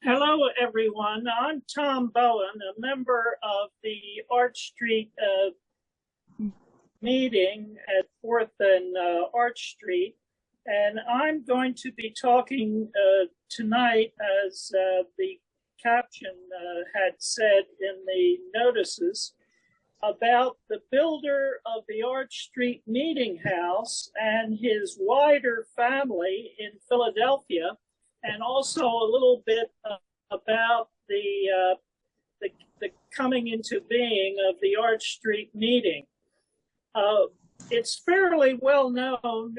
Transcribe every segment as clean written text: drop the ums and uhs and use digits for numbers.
Hello, everyone. I'm Tom Bowen, a member of the Arch Street meeting at 4th and Arch Street, and I'm going to be talking tonight, as the caption had said in the notices, about the builder of the Arch Street Meeting House and his wider family in Philadelphia, and also a little bit about the coming into being of the Arch Street meeting. It's fairly well known,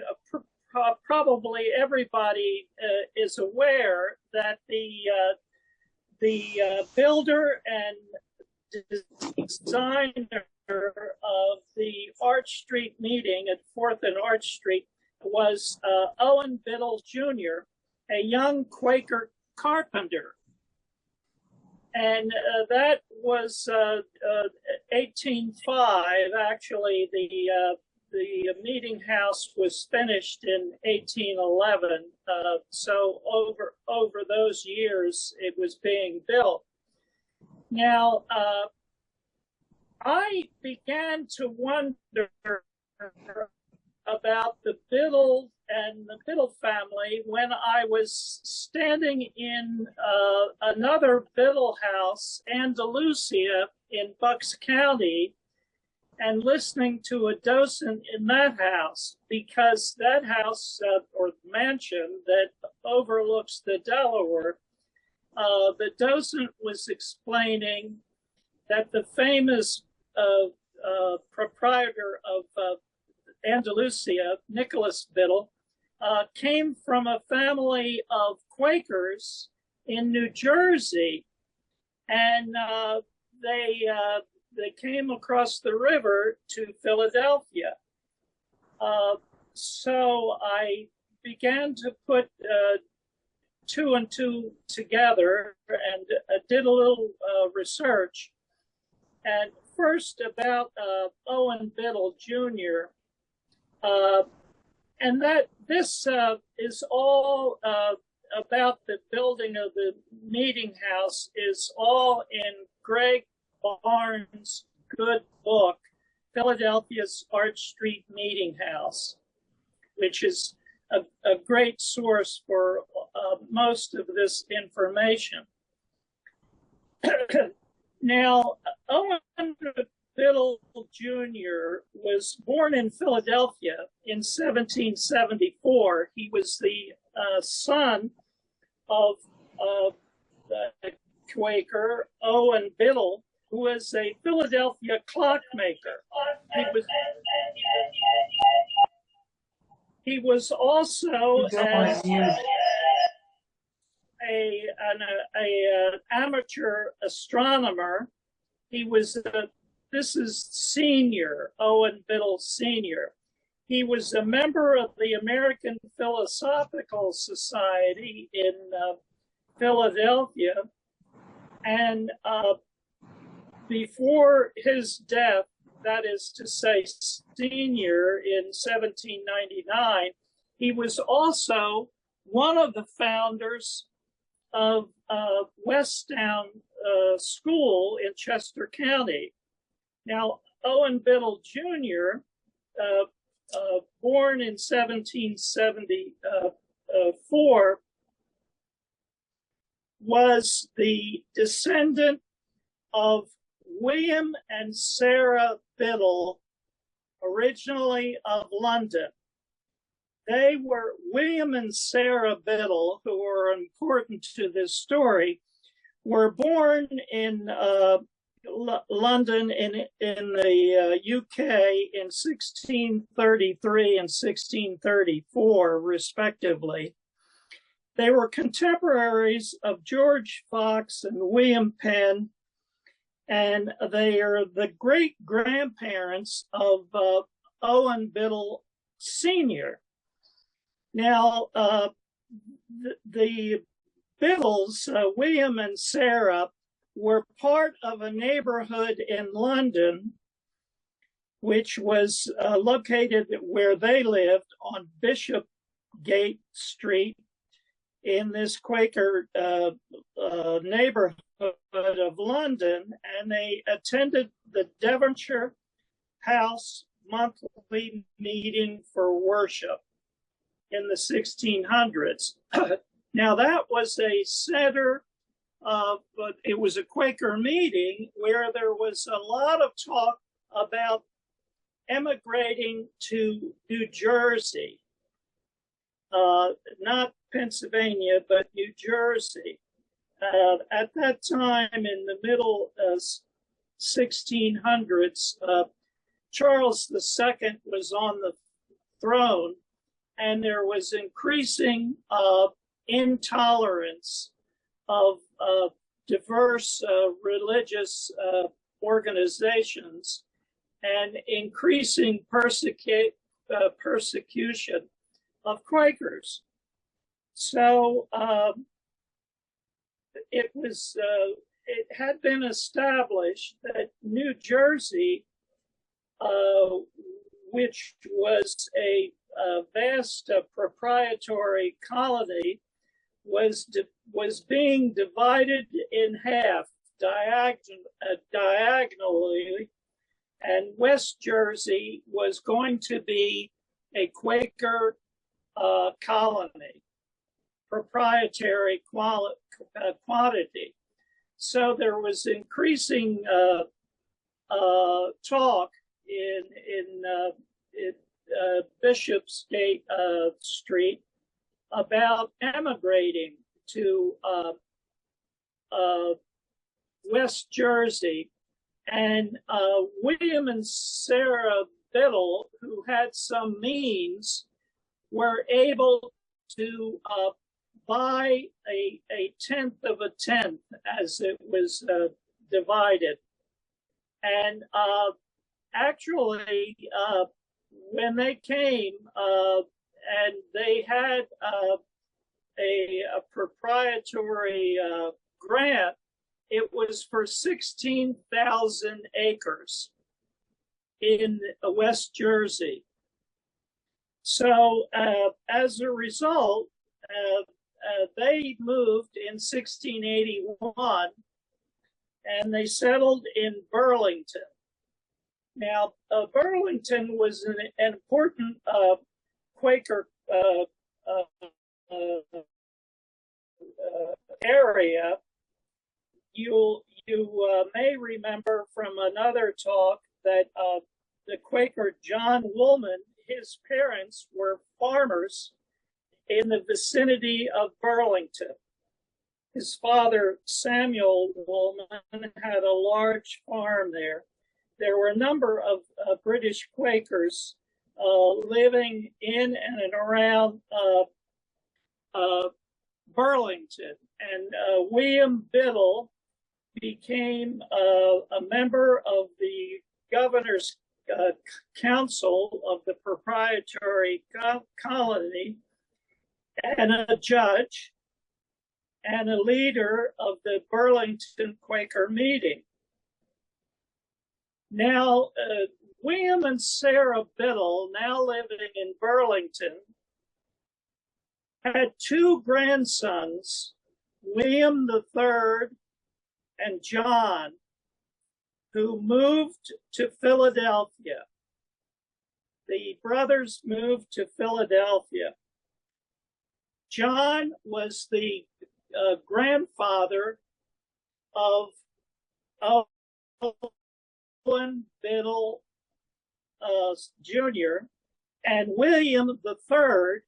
probably everybody is aware that the builder and designer of the Arch Street meeting at 4th and Arch Street was Owen Biddle Jr., a young Quaker carpenter. And that was 1805. Actually, the meeting house was finished in 1811. So over those years, it was being built. Now, I began to wonder about the Biddle and the Biddle family when I was standing in another Biddle house, Andalusia, in Bucks County, and listening to a docent in that house, because that house or mansion that overlooks the Delaware, the docent was explaining that the famous proprietor of Andalusia, Nicholas Biddle, came from a family of Quakers in New Jersey, and they came across the river to Philadelphia. So I began to put two and two together and did a little research. And first about Owen Biddle Jr., and that this is all about the building of the meeting house is all in Greg Barnes' good book, Philadelphia's Arch Street Meeting House, which is a great source for most of this information. Now, Owen Biddle Jr. was born in Philadelphia in 1774. He was the son of the Quaker Owen Biddle, who was a Philadelphia clockmaker. He was also an amateur astronomer. He was this is Senior, Owen Biddle Sr. He was a member of the American Philosophical Society in Philadelphia, and before his death, that is to say, Senior, in 1799, he was also one of the founders of Westtown School in Chester County. Now, Owen Biddle Jr., born in 1774, was the descendant of William and Sarah Biddle, originally of London. They were William and Sarah Biddle, who are important to this story, were born in London in the UK in 1633 and 1634, respectively. They were contemporaries of George Fox and William Penn, and they are the great-grandparents of Owen Biddle Sr. Now, the Biddles, William and Sarah, were part of a neighborhood in London, which was located where they lived on Bishopgate Street in this Quaker neighborhood of London, and they attended the Devonshire House monthly meeting for worship in the 1600s. Now, that was a center of, but it was a Quaker meeting where there was a lot of talk about emigrating to New Jersey, not Pennsylvania, but New Jersey. At that time, in the middle 1600s, Charles II was on the throne, and there was increasing intolerance of diverse religious organizations and increasing persecution of Quakers. So it had been established that New Jersey, which was a vast proprietary colony, was being divided in half diagonally, and West Jersey was going to be a Quaker colony, proprietary quantity. So there was increasing talk in Bishopsgate Street about emigrating to West Jersey. And William and Sarah Biddle, who had some means, were able to buy a tenth of a tenth as it was divided. And actually, when they came and they had a proprietary grant, it was for 16,000 acres in West Jersey. So as a result, they moved in 1681 and they settled in Burlington. Now, Burlington was an important Quaker area. You may remember from another talk that the Quaker John Woolman, his parents were farmers in the vicinity of Burlington. His father, Samuel Woolman, had a large farm there. There were a number of British Quakers living in and around Burlington. And William Biddle became a member of the governor's council of the proprietary colony, and a judge, and a leader of the Burlington Quaker meeting. Now, William and Sarah Biddle, now living in Burlington, had two grandsons, William III and John, who moved to Philadelphia. The brothers moved to Philadelphia. John was the grandfather of Owen Biddle Jr., and William III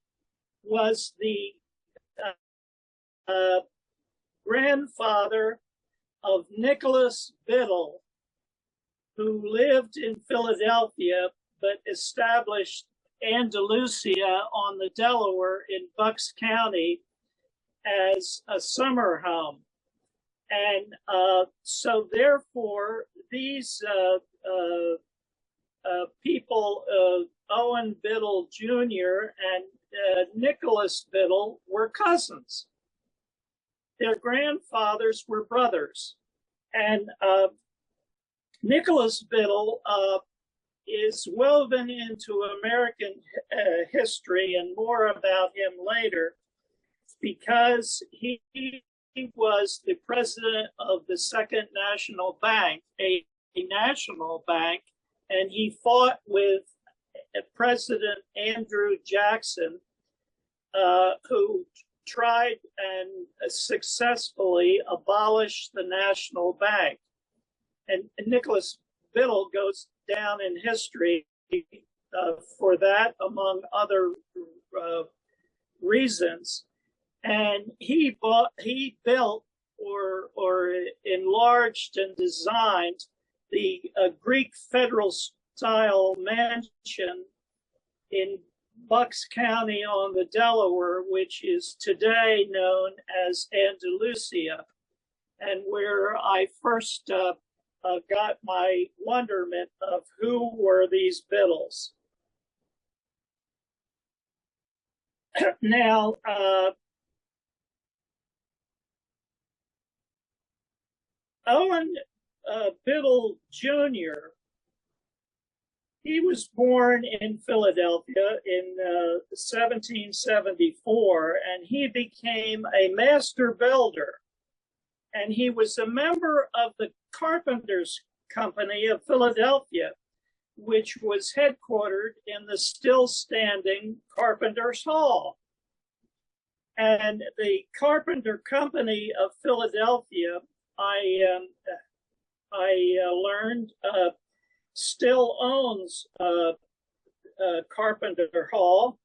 was the grandfather of Nicholas Biddle, who lived in Philadelphia but established Andalusia on the Delaware in Bucks County as a summer home. And so therefore, these people, Owen Biddle Jr. and Nicholas Biddle, were cousins. Their grandfathers were brothers. And Nicholas Biddle is woven into American history, and more about him later, because he was the president of the Second National Bank, a national bank, and he fought with President Andrew Jackson, who tried and successfully abolished the national bank. And Nicholas Biddle goes down in history for that, among other reasons. And he built or enlarged and designed the Greek federal style mansion in Bucks County on the Delaware, which is today known as Andalusia, and where I first got my wonderment of who were these Biddles. Now, Owen Biddle Jr., he was born in Philadelphia in 1774, and he became a master builder. And he was a member of the Carpenters Company of Philadelphia, which was headquartered in the still standing Carpenters Hall. And the Carpenter Company of Philadelphia, I learned, still owns Carpenter Hall.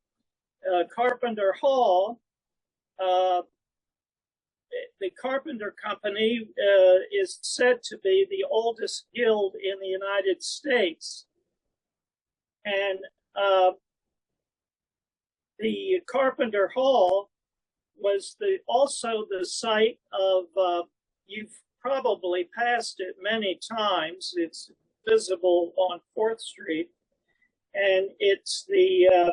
Carpenter Hall, the Carpenter Company is said to be the oldest guild in the United States. And the Carpenter Hall was also the site of, you've probably passed it many times. It's visible on 4th Street. And it's the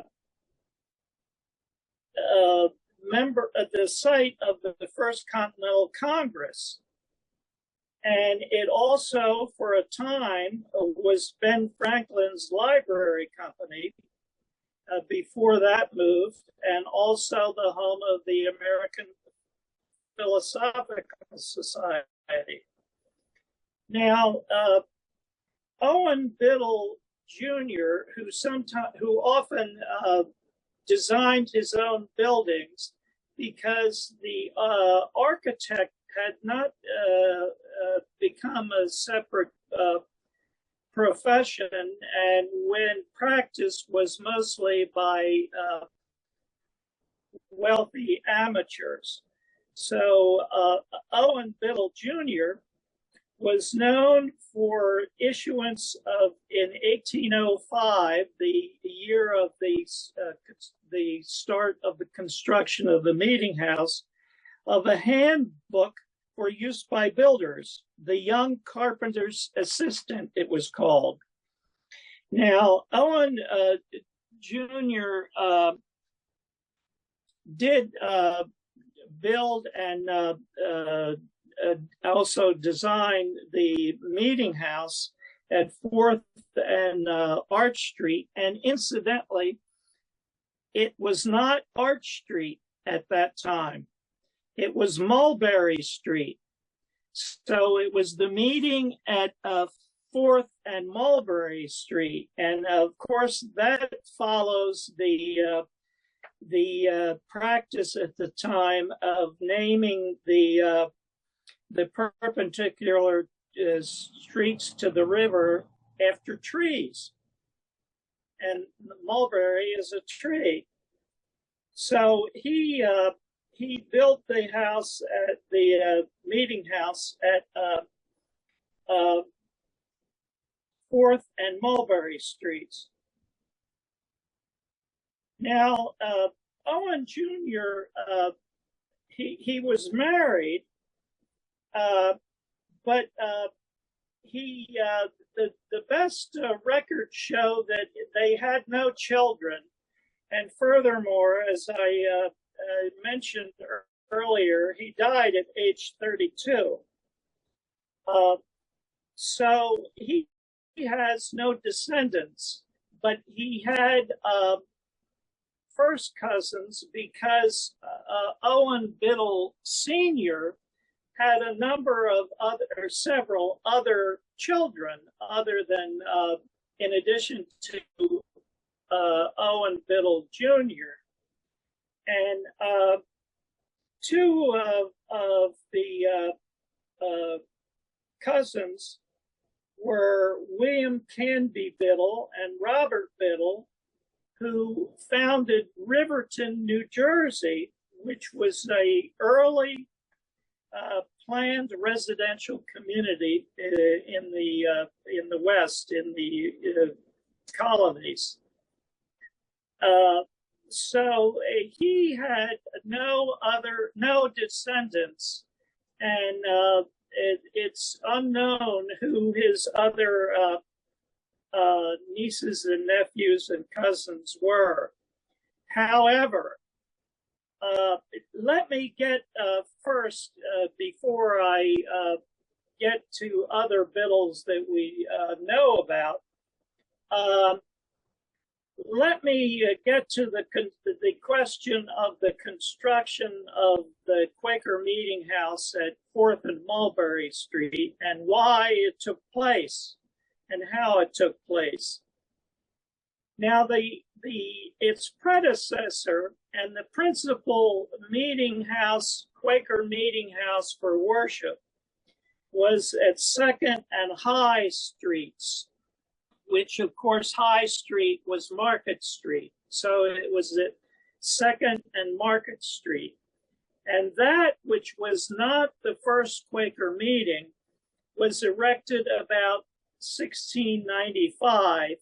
the site of the First Continental Congress. And it also, for a time, was Ben Franklin's library company before that moved, and also the home of the American Philosophical Society. Now, Owen Biddle Jr., who often designed his own buildings because the architect had not become a separate profession, and when practice was mostly by wealthy amateurs. So Owen Biddle Jr. was known for issuance of, in 1805, the year of the start of the construction of the meeting house, of a handbook for use by builders, the Young Carpenter's Assistant, it was called. Now, Owen Jr. Did build and also design the meeting house at 4th and Arch Street. And incidentally, it was not Arch Street at that time. It was Mulberry Street. So it was the meeting at 4th and Mulberry Street. And of course, that follows the practice at the time of naming the perpendicular streets to the river after trees. And mulberry is a tree. So he built the house at the meeting house at 4th and Mulberry Streets. Now, Owen Jr., he was married, but the best records show that they had no children. And furthermore, as I mentioned earlier, he died at age 32. So he has no descendants, but he had first cousins because Owen Biddle Sr. had a number of several other children other than, in addition to Owen Biddle Jr. And two of the cousins were William Penn Biddle and Robert Biddle, who founded Riverton, New Jersey, which was an early planned residential community in the West, in the colonies. So he had no descendants, and it's unknown who his other nieces and nephews and cousins were. However, let me get first, before I get to other Biddles that we know about, let me get to the question of the construction of the Quaker Meeting House at 4th and Mulberry Street and why it took place and how it took place. Now, its predecessor and the principal meeting house, Quaker Meeting House for worship, was at 2nd and High Streets, which of course High Street was Market Street. So it was at 2nd and Market Street. And that, which was not the first Quaker meeting, was erected about 1695,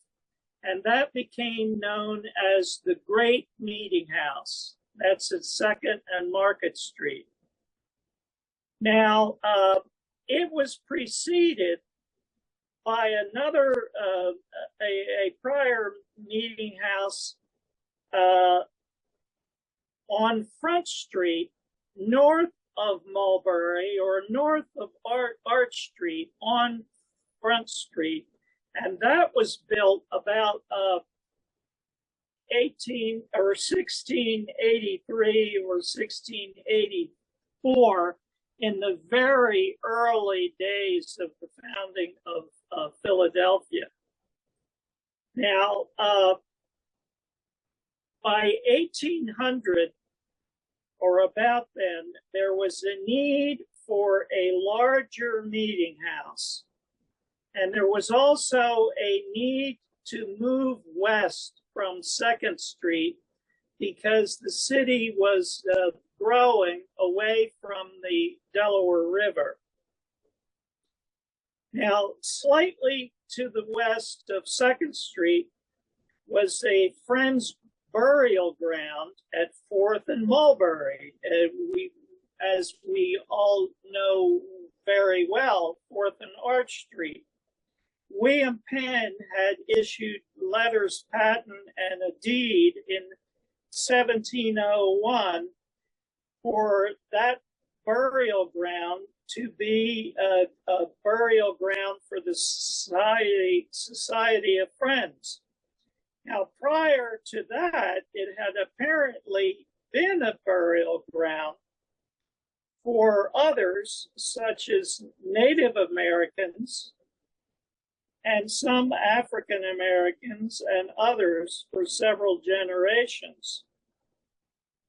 and that became known as the Great Meeting House. That's at 2nd and Market Street. Now, it was preceded by another, a prior meeting house on Front Street, north of Mulberry, or north of Arch Street on Front Street. And that was built about 1683 or 1684, in the very early days of the founding of Philadelphia. Now, by 1800, or about then, there was a need for a larger meeting house. And there was also a need to move west from 2nd Street because the city was growing away from the Delaware River. Now, slightly to the west of 2nd Street was a Friends burial ground at 4th and Mulberry. As we all know very well, 4th and Arch Street. William Penn had issued letters patent and a deed in 1701 for that burial ground to be a burial ground for the Society of Friends. Now, prior to that, it had apparently been a burial ground for others, such as Native Americans and some African Americans and others for several generations.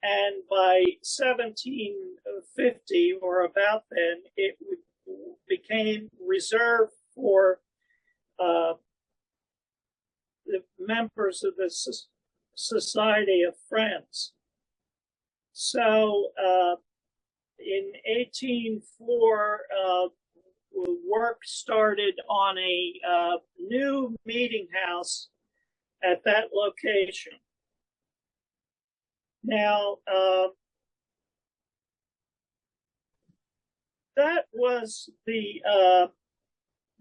And by 1750, or about then, it became reserved for the members of the Society of Friends. So in 1804, work started on a new meeting house at that location. Now, that was the,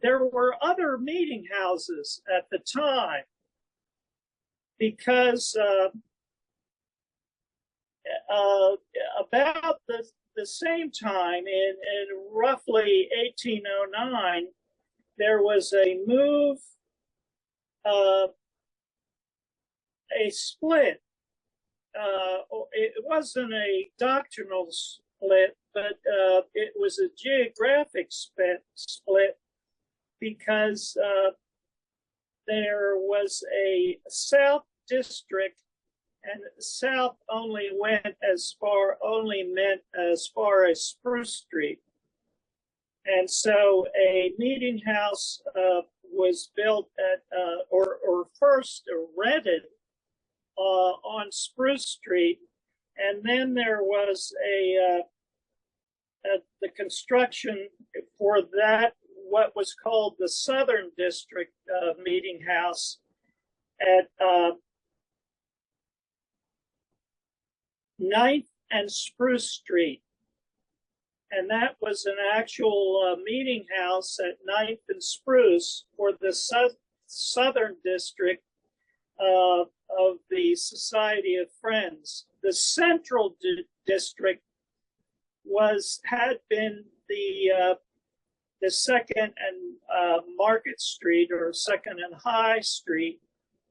there were other meeting houses at the time because about the same time, in roughly 1809, there was a move, a split it wasn't a doctrinal split, but it was a geographic split because there was a South district, and South only meant as far as Spruce Street. And so a meeting house was built at, or first rented on Spruce Street, and then there was the construction for that, what was called the Southern District Meeting House at 9th and Spruce Street. And that was an actual meeting house at 9th and Spruce for the Southern District of the Society of Friends. The Central District had been the Second and Market Street, or Second and High Street,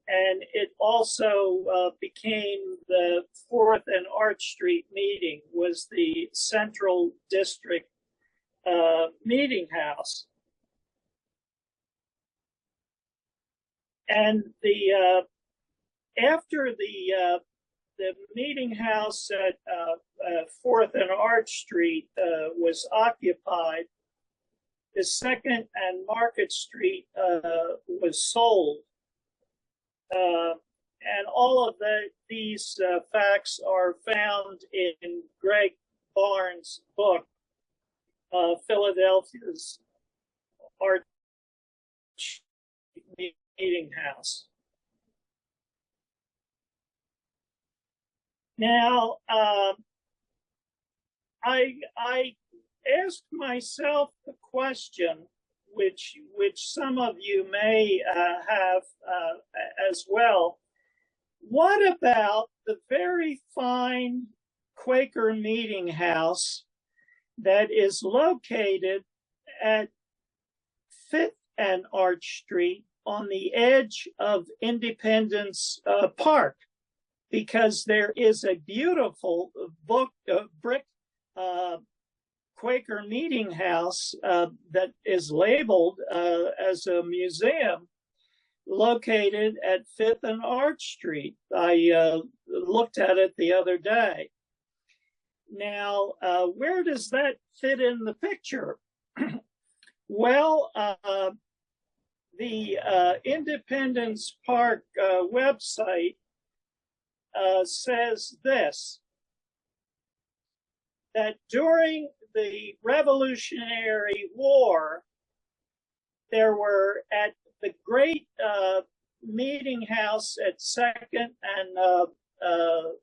and it also became the 4th and Arch Street meeting, was the Central District meeting house. And after the meeting house at 4th and Arch Street was occupied, the Second and Market Street was sold. And all of these facts are found in Greg Barnes' book, Philadelphia's Arch Meeting House. Now, I asked myself the question, which some of you may have as well. What about the very fine Quaker meeting house that is located at 5th and Arch Street on the edge of Independence Park? Because there is a beautiful brick Quaker meeting house that is labeled as a museum, located at 5th and Arch Street. I looked at it the other day. Now, where does that fit in the picture? Well, the Independence Park website says this, that during the Revolutionary War, there were at the great meeting house at 2nd and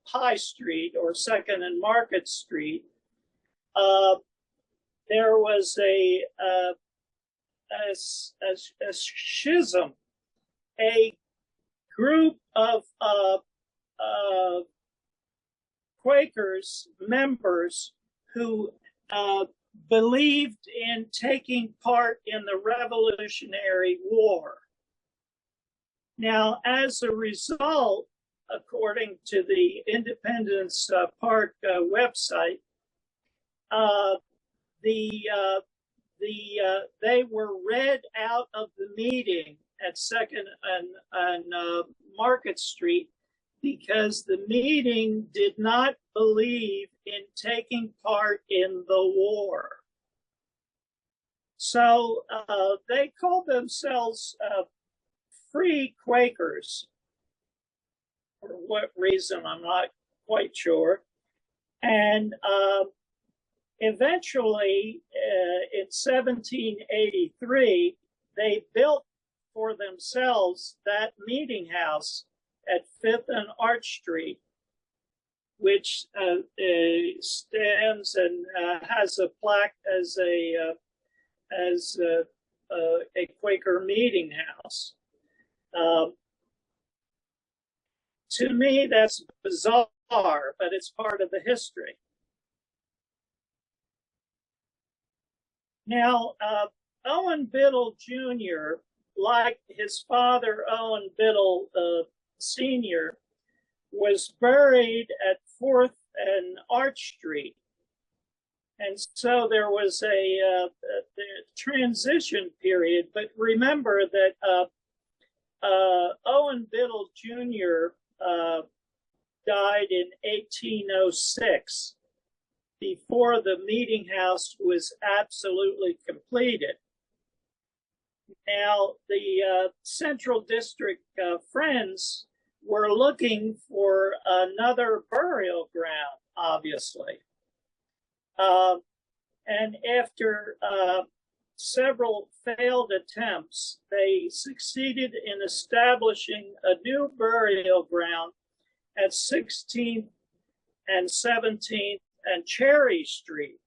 High Street, or 2nd and Market Street, there was a schism, a group of Quakers members who believed in taking part in the Revolutionary War. Now, as a result, according to the Independence Park website, they were read out of the meeting at 2nd and Market Street because the meeting did not believe in taking part in the war. So they called themselves Free Quakers. For what reason, I'm not quite sure. And eventually, in 1783, they built for themselves that meeting house at 5th and Arch Street, which stands and has a plaque as a Quaker meeting house. To me, that's bizarre, but it's part of the history. Now, Owen Biddle Jr., like his father, Owen Biddle Sr., was buried at 4th and Arch Street. And so there was a transition period. But remember that Owen Biddle Jr. Died in 1806, before the meeting house was absolutely completed. Now, the Central District Friends were looking for another burial ground, obviously. And after several failed attempts, they succeeded in establishing a new burial ground at 16th and 17th and Cherry Street,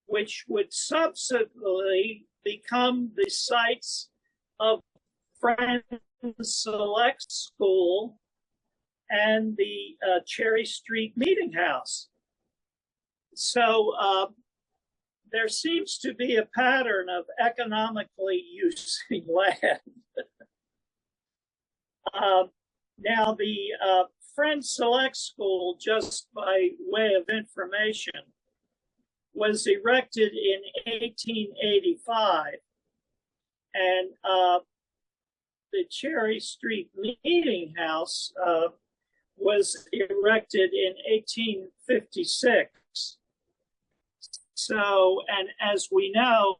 which would subsequently become the sites of Friends Select School and the Cherry Street Meeting House. So there seems to be a pattern of economically using land. Now, the Friends Select School, just by way of information, was erected in 1885, and the Cherry Street Meeting House was erected in 1856. So, and as we know,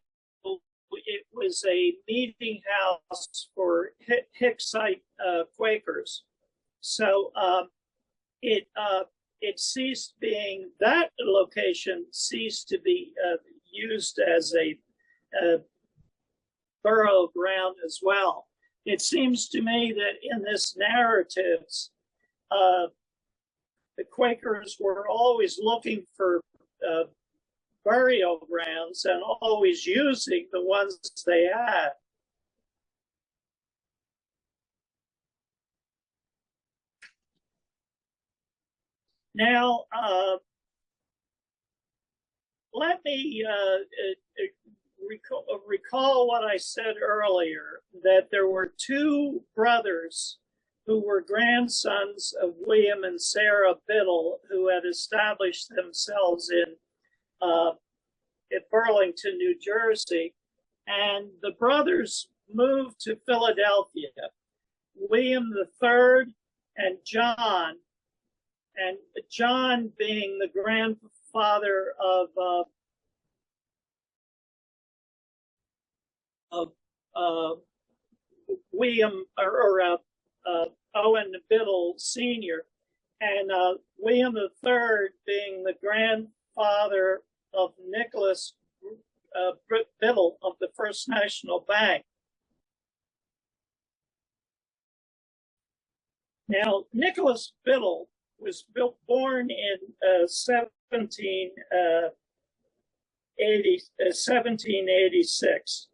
it was a meeting house for Hicksite Quakers. So it ceased being, that location ceased to be used as a burial ground as well. It seems to me that in this narratives, the Quakers were always looking for burial grounds and always using the ones they had. Now, let me recall what I said earlier, that there were two brothers who were grandsons of William and Sarah Biddle, who had established themselves in Burlington, New Jersey, and the brothers moved to Philadelphia. William III and John being the grandfather of William Owen Biddle Sr., and William III being the grandfather of Nicholas Biddle of the First National Bank. Now, Nicholas Biddle was born in 1786.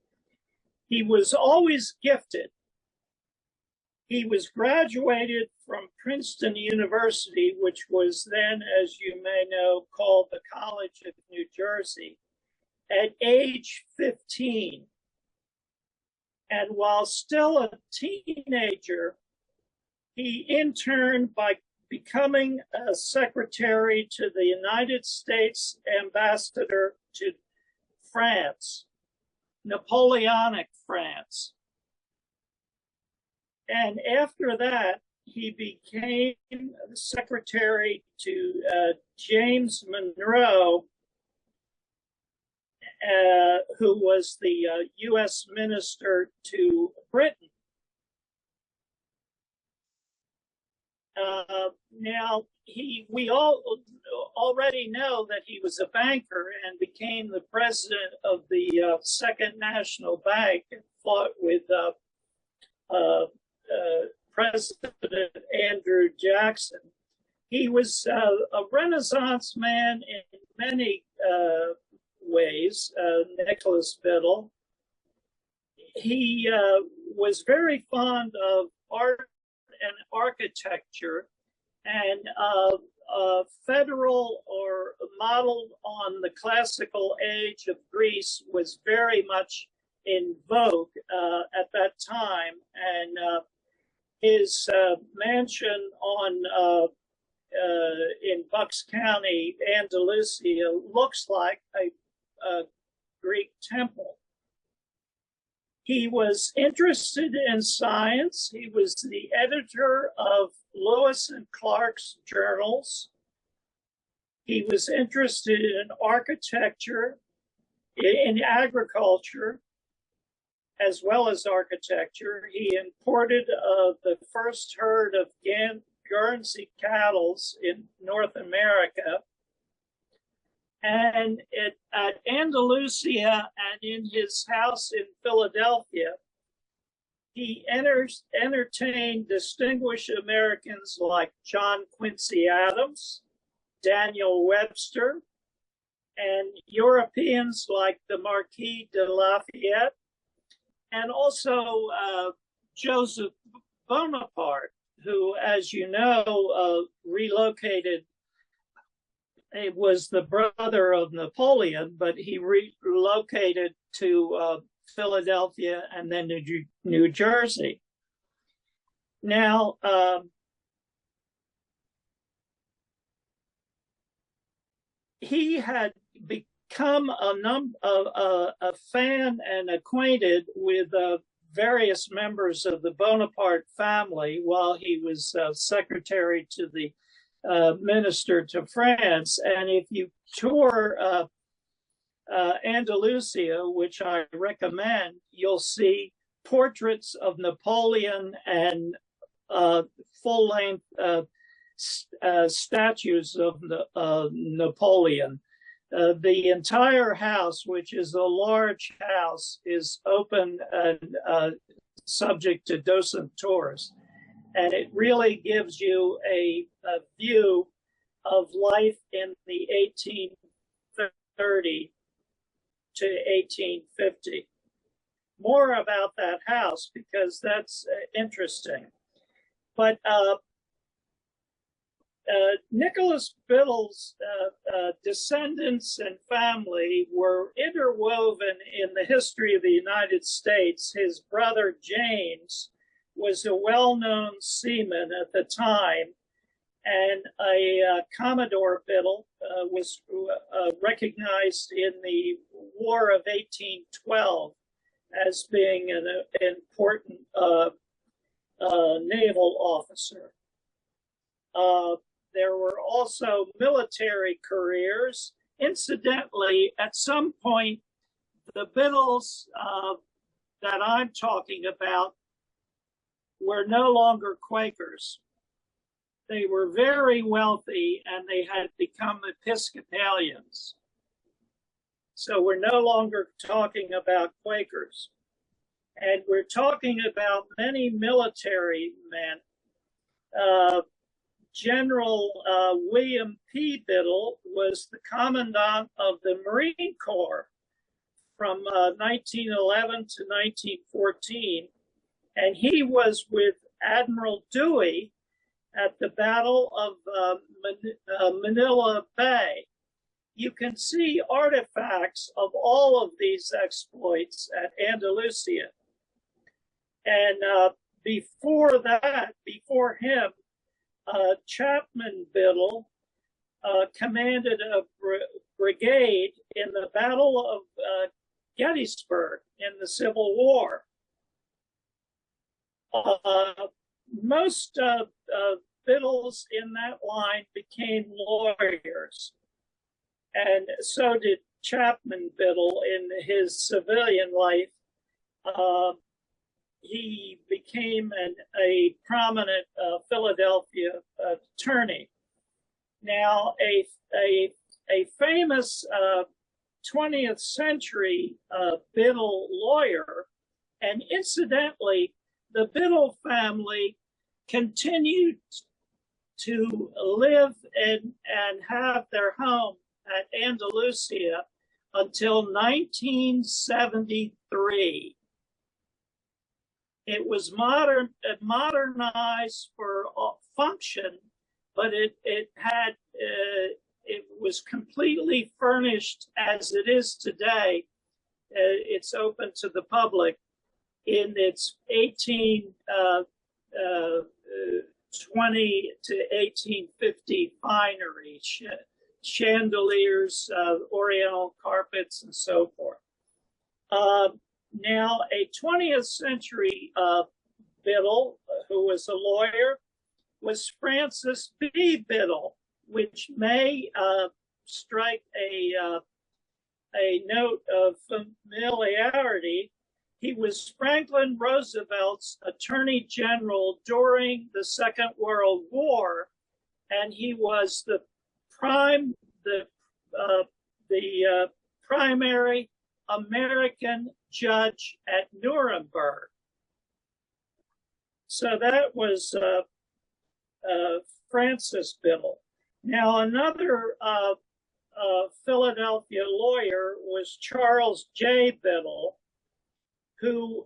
He was always gifted. He was graduated from Princeton University, which was then, as you may know, called the College of New Jersey, at age 15. And while still a teenager, he interned by becoming a secretary to the United States ambassador to France, Napoleonic France. And after that, he became secretary to James Monroe, who was the U.S. minister to Britain. Now, we all already know that he was a banker and became the president of the Second National Bank and fought with President Andrew Jackson. He was a Renaissance man in many ways, Nicholas Biddle. He was very fond of art and architecture, and federal or modeled on the classical age of Greece was very much in vogue at that time, and his mansion in Bucks County, Andalusia, looks like a Greek temple. He was interested in science. He was the editor of Lewis and Clark's journals. He was interested in architecture, in agriculture, as well as architecture. He imported the first herd of Guernsey cattle in North America. And at Andalusia and in his house in Philadelphia, he entertained distinguished Americans like John Quincy Adams, Daniel Webster, and Europeans like the Marquis de Lafayette, and also Joseph Bonaparte, who, as you know, relocated. It was the brother of Napoleon, but he relocated to Philadelphia and then to New Jersey. Now, he had become a fan and acquainted with various members of the Bonaparte family while he was secretary to the minister to France. And if you tour Andalusia, which I recommend, you'll see portraits of Napoleon and full-length statues of Napoleon. The entire house, which is a large house, is open and subject to docent tours. And it really gives you a view of life in the 1830 to 1850. More about that house because that's interesting. But Nicholas Biddle's descendants and family were interwoven in the history of the United States. His brother James was a well-known seaman at the time, and a Commodore Biddle was recognized in the War of 1812 as being an important naval officer. There were also military careers. Incidentally, at some point, the Biddles that I'm talking about were no longer Quakers. They were very wealthy and they had become Episcopalians. So we're no longer talking about Quakers. And we're talking about many military men. General William P. Biddle was the commandant of the Marine Corps from 1911 to 1914. And he was with Admiral Dewey at the Battle of Manila Bay. You can see artifacts of all of these exploits at Andalusia. And before him, Chapman Biddle commanded a brigade in the Battle of Gettysburg in the Civil War. Most Biddles in that line became lawyers, and so did Chapman Biddle in his civilian life. He became a prominent Philadelphia attorney. Now, a famous 20th century Biddle lawyer, and incidentally, the Biddle family continued to live and have their home at Andalusia until 1973. It was modernized for function, but it was completely furnished as it is today. It's open to the public in its 20 to 1850 finery, chandeliers, oriental carpets, and so forth. Now, a 20th century Biddle, who was a lawyer, was Francis B. Biddle, which may strike a note of familiarity. He was Franklin Roosevelt's Attorney General during the Second World War, and he was the primary American judge at Nuremberg. So that was Francis Biddle. Now, another Philadelphia lawyer was Charles J. Biddle, who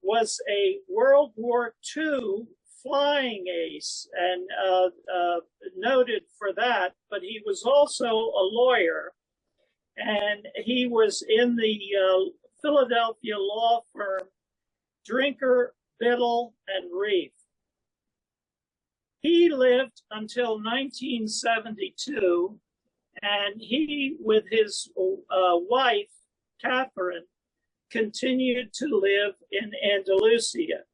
was a World War II flying ace and noted for that, but he was also a lawyer, and he was in the Philadelphia law firm Drinker, Biddle, and Reef. He lived until 1972, and he, with his wife, Catherine, continued to live in Andalusia.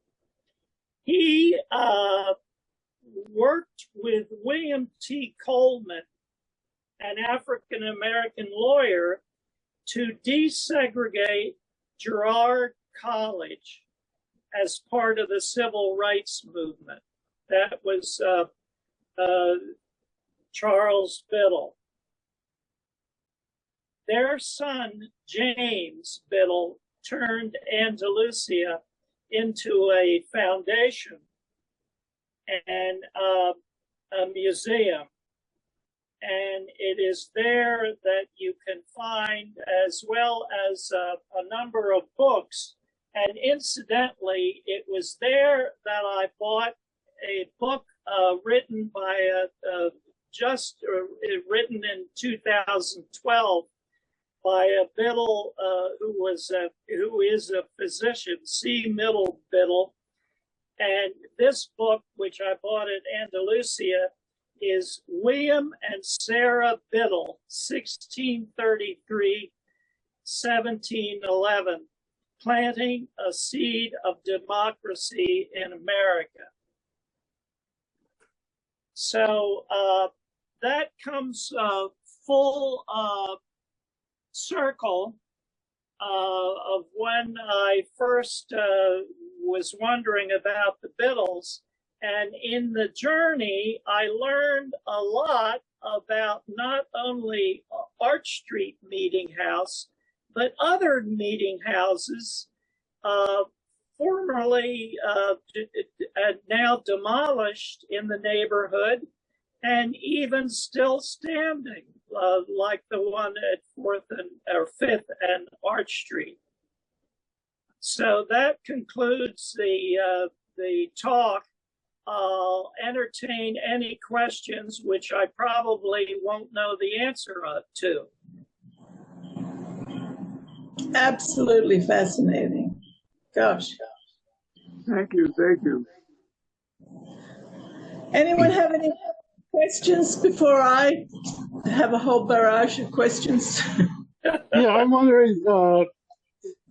He worked with William T. Coleman, an African-American lawyer, to desegregate Girard College as part of the civil rights movement. That was Charles Biddle. Their son, James Biddle, turned Andalusia into a foundation and a museum. And it is there that you can find, as well as a number of books. And incidentally, it was there that I bought a book written by written in 2012 by a Biddle who is a physician, C. Middle Biddle. And this book, which I bought at Andalusia, is William and Sarah Biddle, 1633-1711, Planting a Seed of Democracy in America. So that comes full circle of when I first was wondering about the Biddles. And in the journey, I learned a lot about not only Arch Street Meeting House, but other meeting houses, formerly now demolished in the neighborhood, and even still standing, like the one at 5th and Arch Street. So that concludes the talk. I'll entertain any questions, which I probably won't know the answer to. Absolutely fascinating. Gosh. Thank you. Thank you. Anyone have any questions before I have a whole barrage of questions? Yeah, I'm wondering,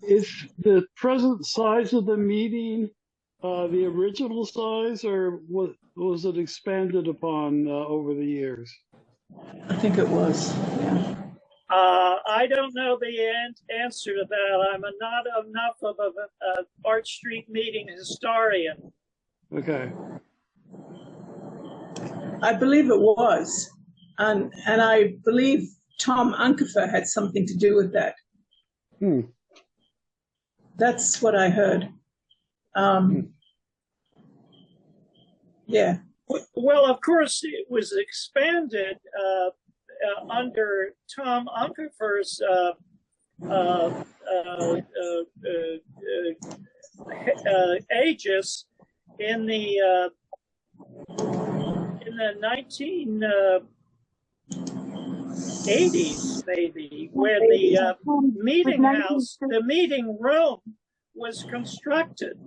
is the present size of the meeting the original size, or was it expanded upon over the years? I think it was, yeah. I don't know the answer to that. I'm not enough of an Arch Street Meeting historian. Okay. I believe it was. And I believe Tom Unkefer had something to do with that. That's what I heard. Yeah. Well, of course, it was expanded under Tom Unkefer's aegis in the 1980s, maybe, where the meeting house, the meeting room was constructed.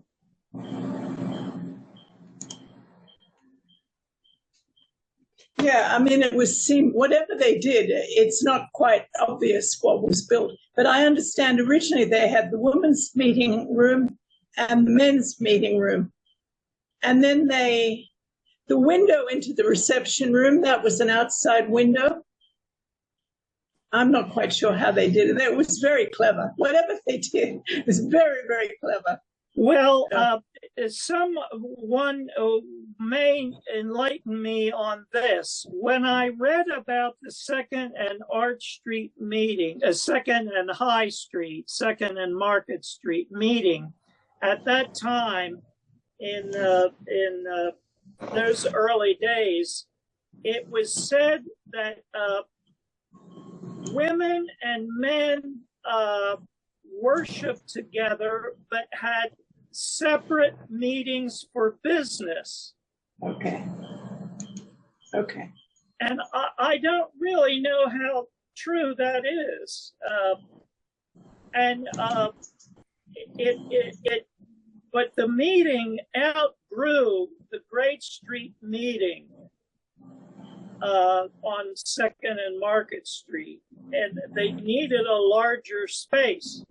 Yeah, I mean, it was whatever they did, it's not quite obvious what was built. But I understand originally they had the women's meeting room and the men's meeting room. And then the window into the reception room, that was an outside window. I'm not quite sure how they did it. It was very clever. Whatever they did, it was very, very clever. Well, someone may enlighten me on this. When I read about the Second and Arch Street meeting, Second and High Street, Second and Market Street meeting, at that time in those early days, it was said that women and men worshiped together, but had separate meetings for business. Okay. And I don't really know how true that is. But the meeting outgrew the Great Street meeting on 2nd and Market Street, and they needed a larger space.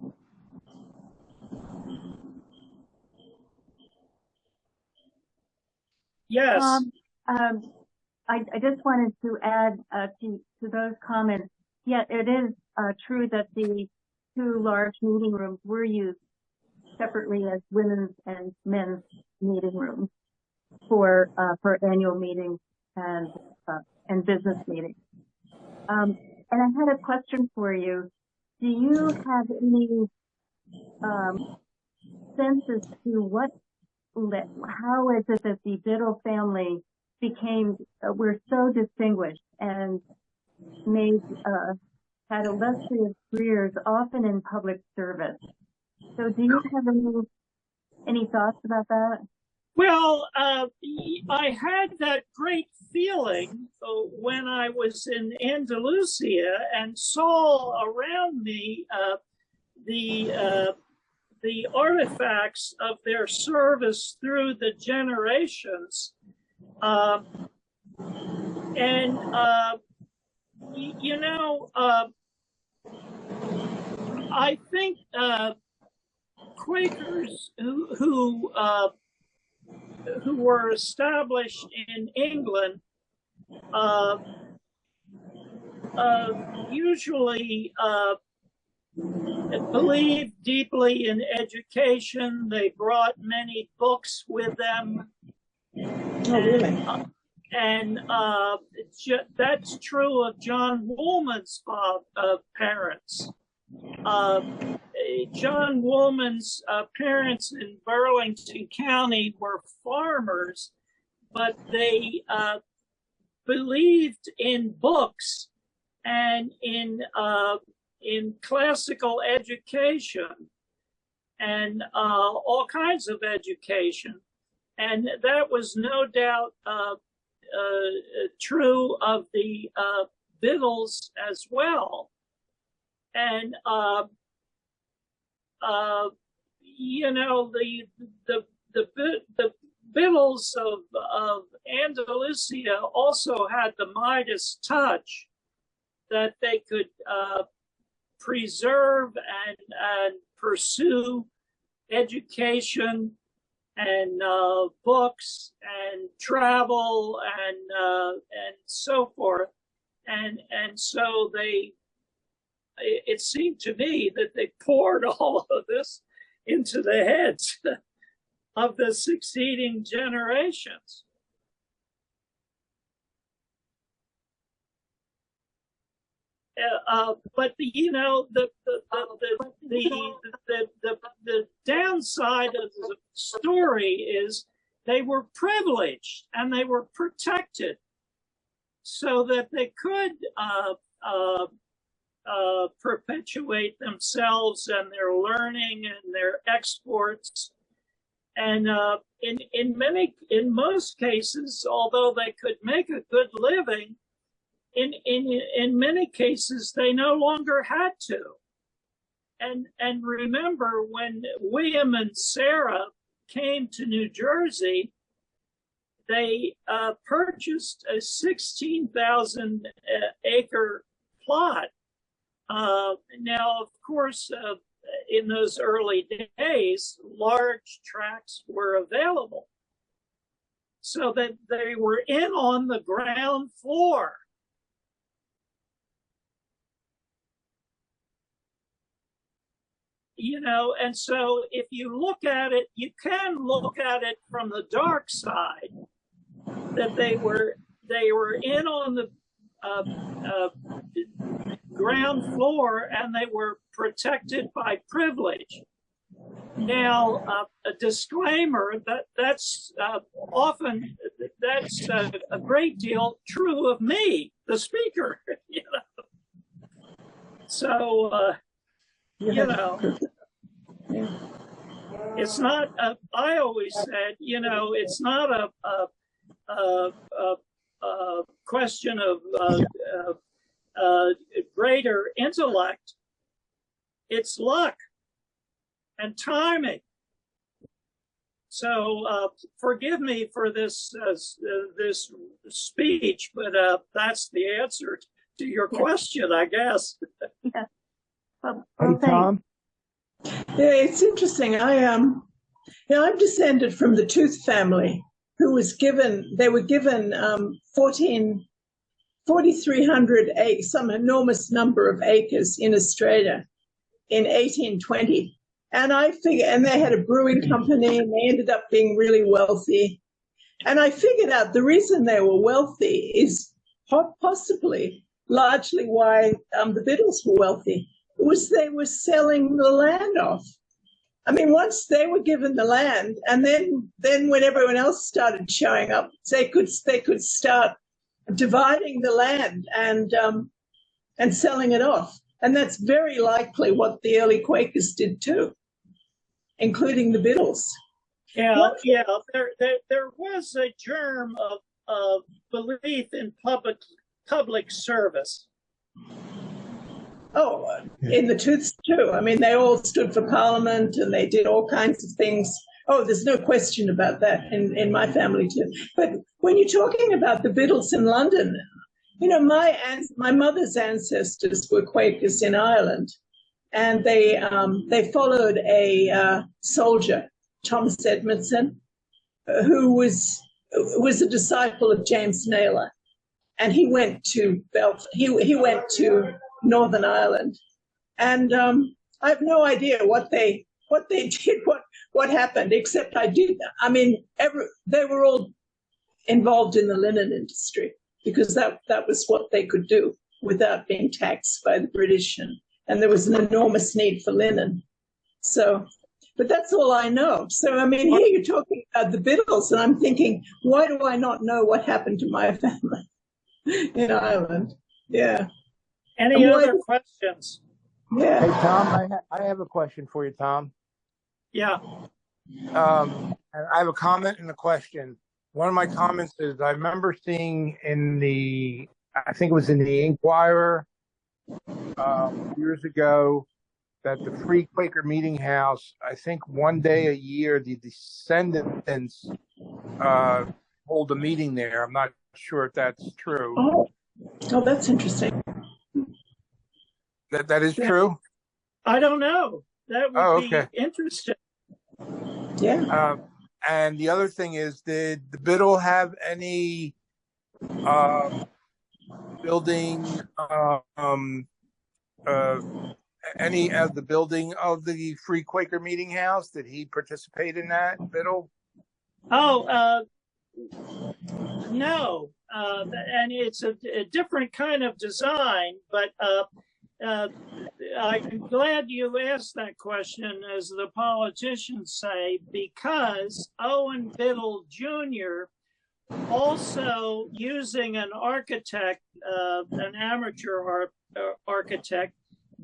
Yes. I just wanted to add to those comments. Yeah, it is true that the two large meeting rooms were used separately as women's and men's meeting rooms for annual meetings and business meetings. And I had a question for you. Do you have any sense as to how is it that the Biddle family were so distinguished and had illustrious careers, often in public service? So do you have any thoughts about that? Well, I had that great feeling when I was in Andalusia and saw around me the artifacts of their service through the generations. I think Quakers who were established in England usually believed deeply in education. They brought many books with them. Oh, really? And that's true of John Woolman's parents. John Woolman's parents in Burlington County were farmers, but they believed in books and in classical education and all kinds of education. And that was no doubt true of the Biddles as well. And the Biddles of Andalusia also had the Midas touch, that they could preserve and pursue education and books and travel and so forth, and so it seemed to me that they poured all of this into the heads of the succeeding generations. But the downside of the story is they were privileged and they were protected, so that they could perpetuate themselves and their learning and their exports. And in most cases, although they could make a good living, in many cases they no longer had to. And remember, when William and Sarah came to New Jersey, they purchased a 16,000 acre plot. Now, of course, in those early days, large tracts were available, so that they were in on the ground floor. You know, and so if you look at it, you can look at it from the dark side, that they were in on the ground floor, and they were protected by privilege. Now, a disclaimer that's often a great deal true of me, the speaker. You know, so you know, it's not. I always said, you know, it's not a question of greater intellect. It's luck and timing. So forgive me for this this speech, but that's the answer to your question, I guess. Yeah. Well, Hey, Tom. Yeah, it's interesting. I'm descended from the Tooth family, who was given, they were given 4,300 acres, some enormous number of acres in Australia in 1820. And I figured, and they had a brewing company, and they ended up being really wealthy. And I figured out the reason they were wealthy is possibly largely why the Biddles were wealthy. Was they were selling the land off. I mean, once they were given the land, and then when everyone else started showing up, they could start dividing the land and selling it off. And that's very likely what the early Quakers did too, including the Biddles. Yeah, yeah. There was a germ of belief in public service. Oh, in the Tooths too. I mean, they all stood for Parliament, and they did all kinds of things. Oh, there's no question about that in my family too. But when you're talking about the Biddles in London, you know, my mother's ancestors were Quakers in Ireland, and they followed a soldier, Thomas Edmondson, who was a disciple of James Naylor, and he went to he went to Northern Ireland, and I have no idea what they did, what happened, except I mean, they were all involved in the linen industry, because that was what they could do without being taxed by the British, and there was an enormous need for linen. So, but that's all I know. So, I mean, here you're talking about the Biddles, and I'm thinking, why do I not know what happened to my family in Ireland? Yeah. Any other questions? Yeah. Hey, Tom, I have a question for you, Tom. Yeah. And I have a comment and a question. One of my comments is I remember seeing I think it was in the Inquirer years ago, that the Free Quaker Meeting House, I think one day a year, the descendants hold a meeting there. I'm not sure if that's true. Oh, that's interesting. That is true? I don't know. That would be interesting. Yeah. And the other thing is, did the Biddle have any building, any of the building of the Free Quaker Meeting House? Did he participate in that, Biddle? Oh, no. And it's a different kind of design, but I'm glad you asked that question, as the politicians say, because Owen Biddle Jr., also using an architect, an amateur architect,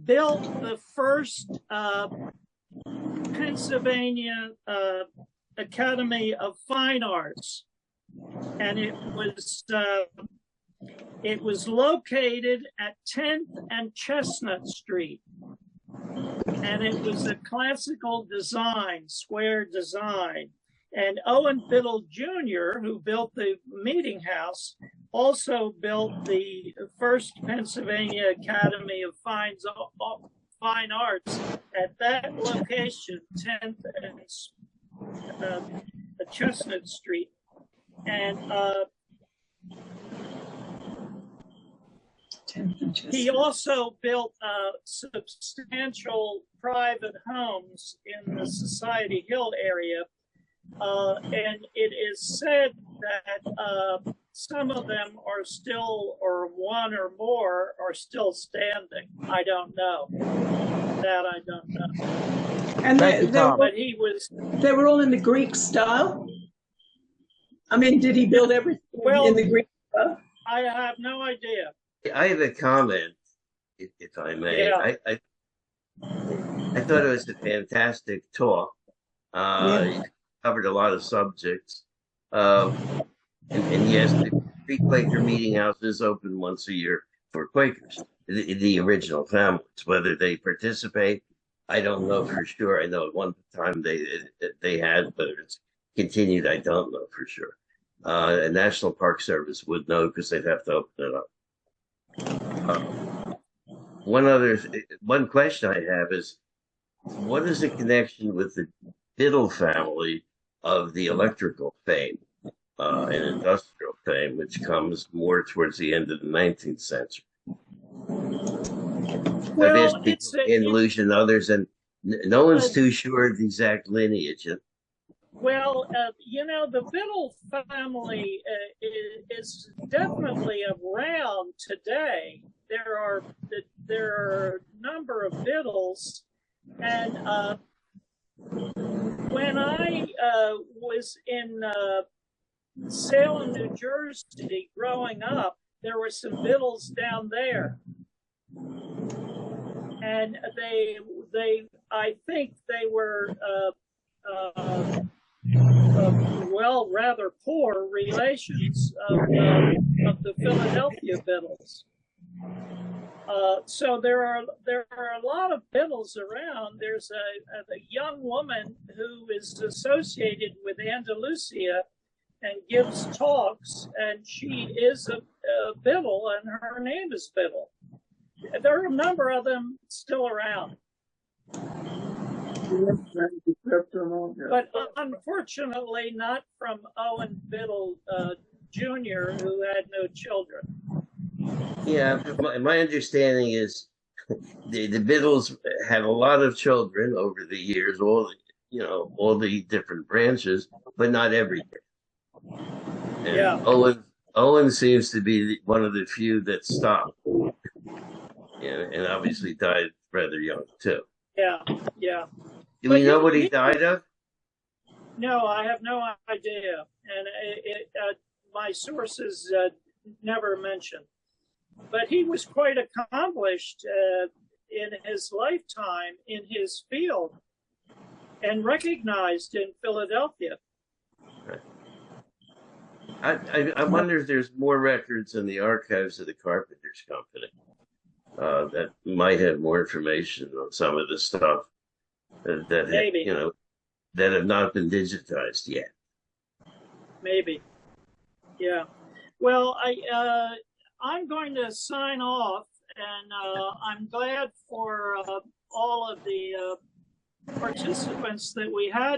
built the first Pennsylvania Academy of Fine Arts, and it was located at 10th and Chestnut Street, and it was a classical design, square design. And Owen Biddle Jr., who built the meeting house, also built the first Pennsylvania Academy of Fine Arts at that location, 10th and Chestnut Street. And he also built substantial private homes in the Society Hill area. And it is said that some of them are still, or one or more, are still standing. I don't know. That I don't know. And but he was. They were all in the Greek style? I mean, did he build everything in the Greek style? I have no idea. I have a comment, if I may. Yeah. I thought it was a fantastic talk. It covered a lot of subjects. And yes, the pre-Quaker meeting house is open once a year for Quakers, the original families. Whether they participate, I don't know for sure. I know at one time they had, but it's continued. I don't know for sure. A National Park Service would know because they'd have to open it up. One question I have is, what is the connection with the Biddle family of the electrical fame and industrial fame, which comes more towards the end of the 19th century? Well, I've asked people in Andalusia and others, and no one's too sure of the exact lineage. Well, the Biddle family is definitely around today. There are a number of Biddles, and when I was in Salem, New Jersey, growing up, there were some Biddles down there, and I think they were. Rather poor relations of the Philadelphia Biddles. So there are a lot of Biddles around. There's a young woman who is associated with Andalusia and gives talks, and she is a Biddle, and her name is Biddle. There are a number of them still around. But unfortunately, not from Owen Biddle Jr., who had no children. Yeah, my understanding is the Biddles had a lot of children over the years, all the different branches, but not everything. And yeah. Owen seems to be one of the few that stopped, and obviously died rather young too. Yeah. Do we know what he died of? No, I have no idea, and my sources never mention. But he was quite accomplished in his lifetime in his field, and recognized in Philadelphia. I wonder if there's more records in the archives of the Carpenters Company that might have more information on some of the stuff that have not been digitized yet. Maybe, yeah. Well, I'm going to sign off, and I'm glad for all of the participants that we had